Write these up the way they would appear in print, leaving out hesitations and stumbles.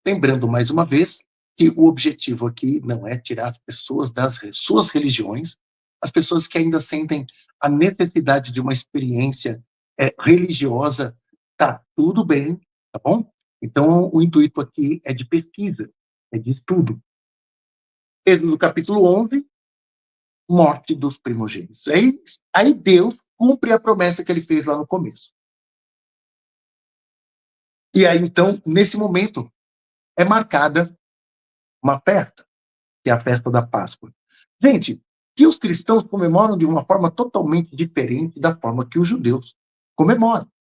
Lembrando mais uma vez que o objetivo aqui não é tirar as pessoas das suas religiões, as pessoas que ainda sentem a necessidade de uma experiência religiosa, tá tudo bem, tá bom? Então, o intuito aqui é de pesquisa, é de estudo. Êxodo capítulo 11, morte dos primogênitos. Aí Deus cumpre a promessa que ele fez lá no começo. E aí, então, nesse momento, é marcada uma festa, que é a festa da Páscoa. Gente, que os cristãos comemoram de uma forma totalmente diferente da forma que os judeus comemoram.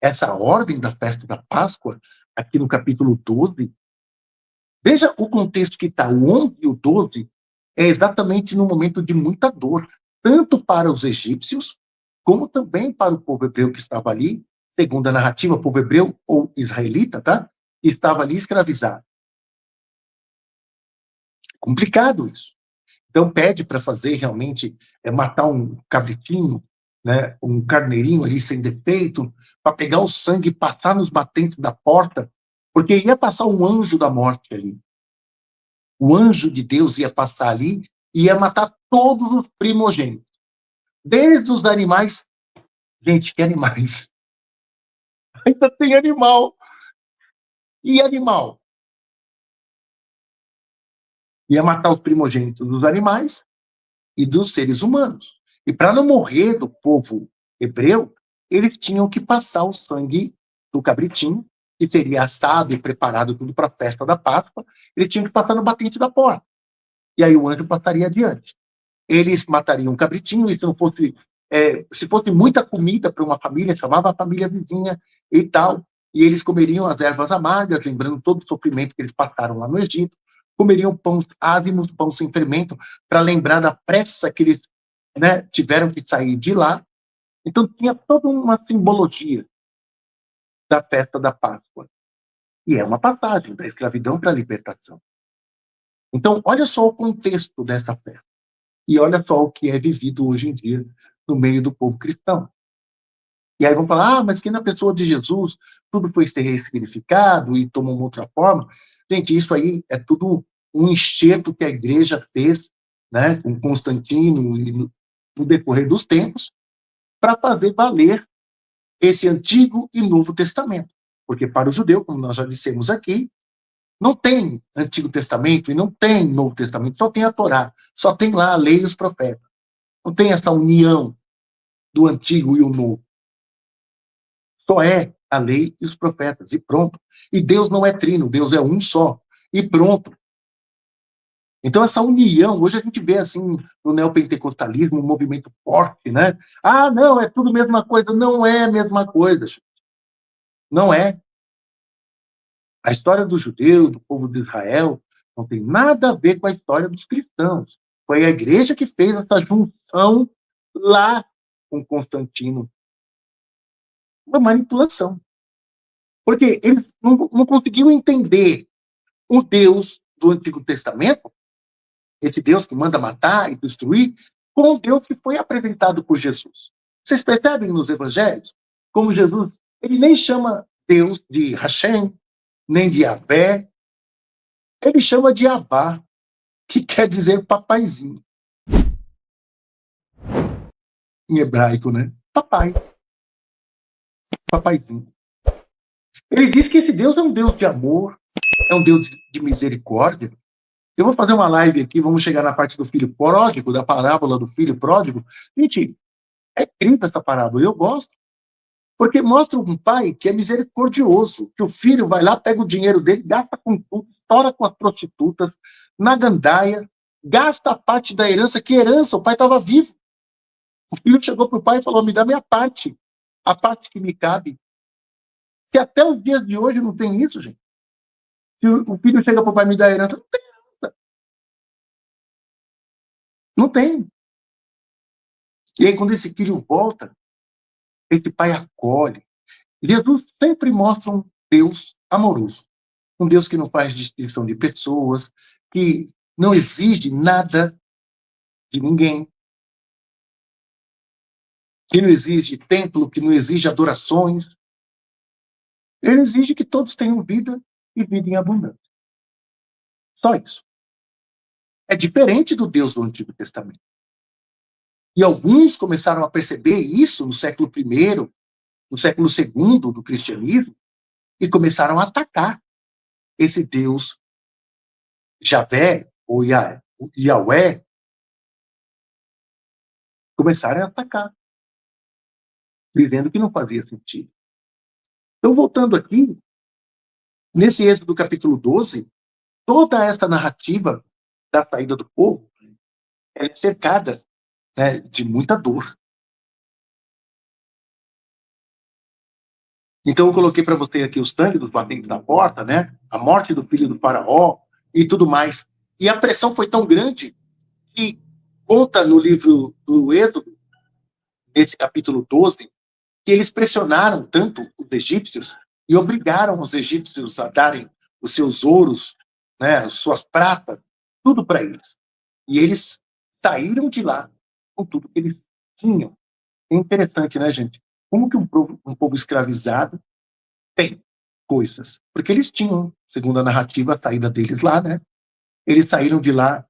Essa ordem da festa da Páscoa, aqui no capítulo 12, veja o contexto que está. O 11 e o 12 é exatamente no momento de muita dor, tanto para os egípcios, como também para o povo hebreu que estava ali, segundo a narrativa, povo hebreu ou israelita, tá? Que estava ali escravizado. Complicado isso. Então pede para fazer realmente, matar um cabritinho, né, um carneirinho ali sem defeito, para pegar o sangue e passar nos batentes da porta, porque ia passar um anjo da morte ali. O anjo de Deus ia passar ali e ia matar todos os primogênitos. Desde os animais. Gente, que animais? Ainda tem animal. E animal? Ia matar os primogênitos dos animais e dos seres humanos. E para não morrer do povo hebreu, eles tinham que passar o sangue do cabritinho, que seria assado e preparado tudo para a festa da Páscoa, eles tinham que passar no batente da porta. E aí o anjo passaria adiante. Eles matariam um cabritinho, e se não fosse, se fosse muita comida para uma família, chamava a família vizinha e tal, e eles comeriam as ervas amargas, lembrando todo o sofrimento que eles passaram lá no Egito, comeriam pães ázimos, pão sem fermento, para lembrar da pressa que eles, né, tiveram que sair de lá. Então tinha toda uma simbologia da festa da Páscoa. E é uma passagem da escravidão para a libertação. Então, olha só o contexto dessa festa. E olha só o que é vivido hoje em dia no meio do povo cristão. E aí vão falar, mas que na pessoa de Jesus tudo foi ser ressignificado e tomou uma outra forma. Gente, isso aí é tudo um enxerto que a igreja fez, né, com Constantino e no decorrer dos tempos, para fazer valer esse Antigo e Novo Testamento. Porque para o judeu, como nós já dissemos aqui, não tem Antigo Testamento e não tem Novo Testamento, só tem a Torá, só tem lá a lei e os profetas. Não tem essa união do Antigo e o Novo. Só é a lei e os profetas, e pronto. E Deus não é trino, Deus é um só, e pronto. Então, essa união, hoje a gente vê, assim, no neopentecostalismo, um movimento forte, né? Ah, não, é tudo a mesma coisa. Não é a mesma coisa, gente. Não é. A história do judeu, do povo de Israel, não tem nada a ver com a história dos cristãos. Foi a igreja que fez essa junção lá com Constantino. Uma manipulação. Porque eles não conseguiam entender o Deus do Antigo Testamento, esse Deus que manda matar e destruir, com o Deus que foi apresentado por Jesus. Vocês percebem nos evangelhos como Jesus, ele nem chama Deus de Hashem, nem de Yahvé, ele chama de Abá, que quer dizer papaizinho. Em hebraico, né? Papai. Papaizinho. Ele diz que esse Deus é um Deus de amor, é um Deus de misericórdia. Eu vou fazer uma live aqui, vamos chegar na parte do filho pródigo, da parábola do filho pródigo. Gente, é incrível essa parábola, eu gosto. Porque mostra um pai que é misericordioso, que o filho vai lá, pega o dinheiro dele, gasta com tudo, estoura com as prostitutas, na gandaia, gasta a parte da herança, que herança, o pai estava vivo. O filho chegou para o pai e falou, me dá minha parte, a parte que me cabe. Se até os dias de hoje não tem isso, gente. Se o filho chega para o pai me dar a herança, não tem herança. Não tem. E aí, quando esse filho volta, esse pai acolhe. Jesus sempre mostra um Deus amoroso. Um Deus que não faz distinção de pessoas, que não exige nada de ninguém, que não exige templo, que não exige adorações. Ele exige que todos tenham vida e vida em abundância. Só isso. É diferente do Deus do Antigo Testamento. E alguns começaram a perceber isso no século I, no século II do cristianismo, e começaram a atacar esse Deus Javé, ou Yahweh, começaram a atacar, dizendo que não fazia sentido. Então, voltando aqui, nesse Êxodo capítulo 12, toda essa narrativa da saída do povo é cercada, né, de muita dor. Então, eu coloquei para você aqui o sangue dos batentes da porta, né, a morte do filho do faraó e tudo mais. E a pressão foi tão grande que conta no livro do Êxodo, nesse capítulo 12, que eles pressionaram tanto os egípcios e obrigaram os egípcios a darem os seus ouros, né, suas pratas, tudo para eles. E eles saíram de lá com tudo que eles tinham. É interessante, né, gente? Como que um povo escravizado tem coisas? Porque eles tinham, segundo a narrativa, a saída deles lá, né? Eles saíram de lá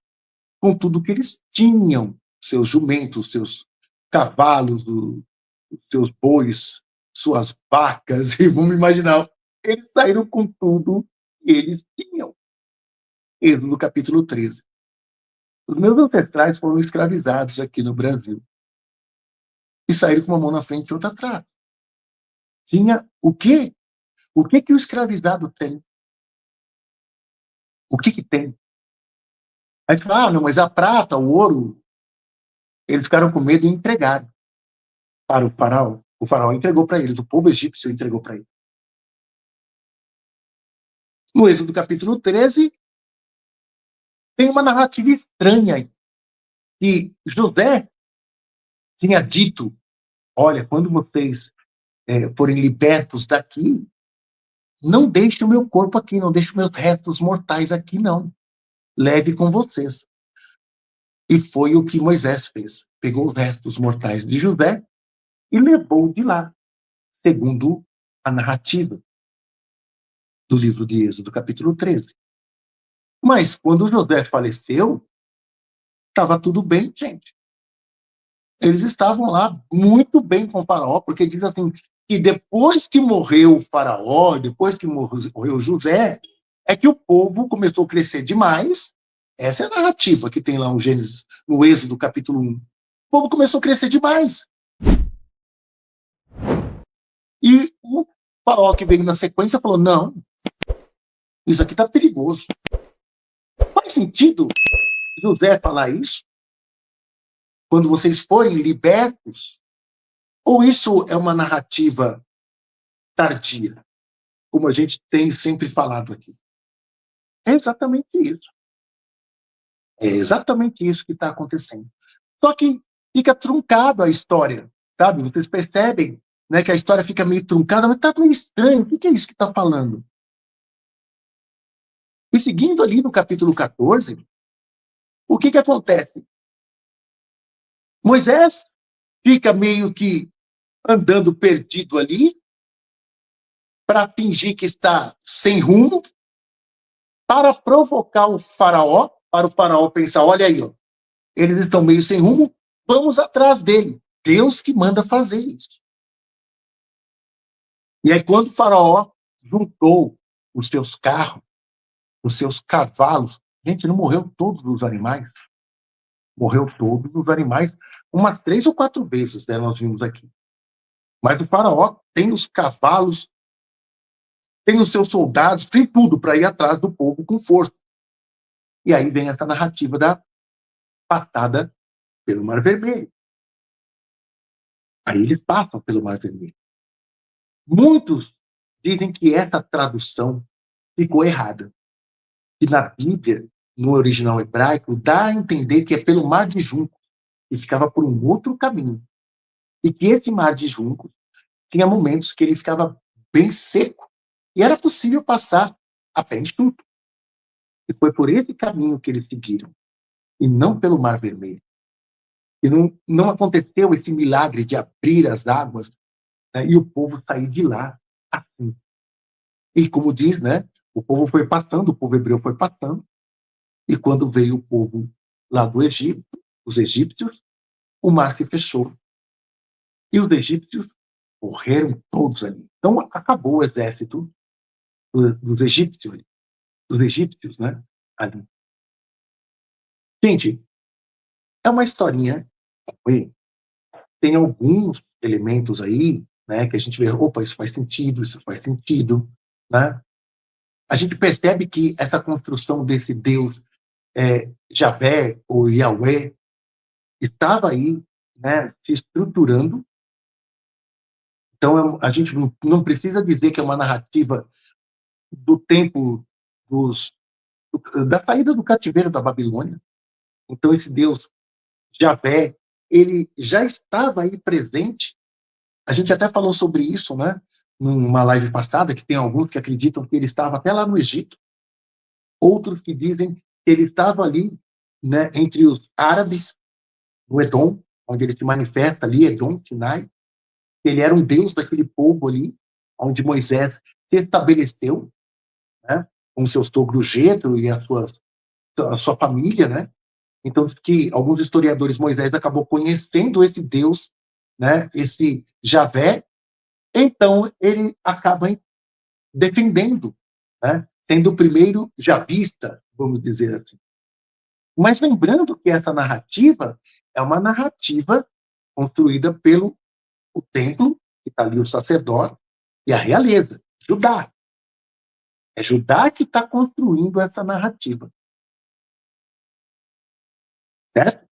com tudo que eles tinham, seus jumentos, seus cavalos, os seus bois, suas vacas, e vamos imaginar, eles saíram com tudo que eles tinham. Êxodo capítulo 13. Os meus ancestrais foram escravizados aqui no Brasil e saíram com uma mão na frente e outra atrás. Tinha o quê? O que que o escravizado tem? O que que tem? Aí você fala, não, mas a prata, o ouro, eles ficaram com medo e entregaram para o faraó. O faraó entregou para eles, o povo egípcio entregou para eles. No Êxodo capítulo 13, tem uma narrativa estranha aí, que José tinha dito, olha, quando vocês forem libertos daqui, não deixe o meu corpo aqui, não deixe os meus restos mortais aqui, não. Leve com vocês. E foi o que Moisés fez. Pegou os restos mortais de José e levou de lá, segundo a narrativa do livro de Êxodo, capítulo 13. Mas quando José faleceu, estava tudo bem, gente. Eles estavam lá muito bem com o faraó, porque diz assim, que depois que morreu o faraó, depois que morreu José, é que o povo começou a crescer demais. Essa é a narrativa que tem lá no Gênesis, no Êxodo, capítulo 1. O povo começou a crescer demais. E o faraó que veio na sequência falou, não, isso aqui está perigoso. Faz sentido José falar isso? Quando vocês forem libertos? Ou isso é uma narrativa tardia, como a gente tem sempre falado aqui? É exatamente isso. É exatamente isso que está acontecendo. Só que fica truncado a história, sabe? Vocês percebem, né, que a história fica meio truncada, mas está meio estranho. O que é isso que está falando? E seguindo ali no capítulo 14, o que acontece? Moisés fica meio que andando perdido ali, para fingir que está sem rumo, para provocar o faraó, para o faraó pensar, olha aí, ó, eles estão meio sem rumo, vamos atrás dele. Deus que manda fazer isso. E aí, quando o faraó juntou os seus carros, os seus cavalos, gente, não morreu todos os animais? Morreu todos os animais, umas 3 ou 4 vezes, né, nós vimos aqui. Mas o faraó tem os cavalos, tem os seus soldados, tem tudo para ir atrás do povo com força. E aí vem essa narrativa da passada pelo Mar Vermelho. Aí eles passam pelo Mar Vermelho. Muitos dizem que essa tradução ficou errada. Que na Bíblia, no original hebraico, dá a entender que é pelo Mar de Juncos, e ficava por um outro caminho. E que esse Mar de Juncos tinha momentos que ele ficava bem seco. E era possível passar a pé enxuto. E foi por esse caminho que eles seguiram, e não pelo Mar Vermelho. E não aconteceu esse milagre de abrir as águas, né, e o povo sair de lá assim. E como diz, né, O povo foi passando, o povo hebreu foi passando, e quando veio o povo lá do Egito, os egípcios, o mar se fechou. E os egípcios morreram todos ali. Então acabou o exército dos egípcios, né? Ali. Gente, é uma historinha. Tem alguns elementos aí, né, que a gente vê, opa, isso faz sentido, né? A gente percebe que essa construção desse Deus, Javé ou Yahweh, estava aí, né, se estruturando. Então a gente não precisa dizer que é uma narrativa do tempo dos, da saída do cativeiro da Babilônia. Então esse Deus Javé, ele já estava aí presente. A gente até falou sobre isso, né? Numa live passada, que tem alguns que acreditam que ele estava até lá no Egito, outros que dizem que ele estava ali, né, entre os árabes, no Edom, onde ele se manifesta ali, Edom, Sinai. Ele era um deus daquele povo ali, onde Moisés se estabeleceu, né, com seu sogro Jetro e a sua família, né? Então, diz que alguns historiadores, Moisés acabou conhecendo esse Deus, né, esse Javé. Então, ele acaba defendendo, né, sendo o primeiro javista, vamos dizer assim. Mas lembrando que essa narrativa é uma narrativa construída pelo o templo, que está ali o sacerdote, e a realeza, Judá. É Judá que está construindo essa narrativa, certo?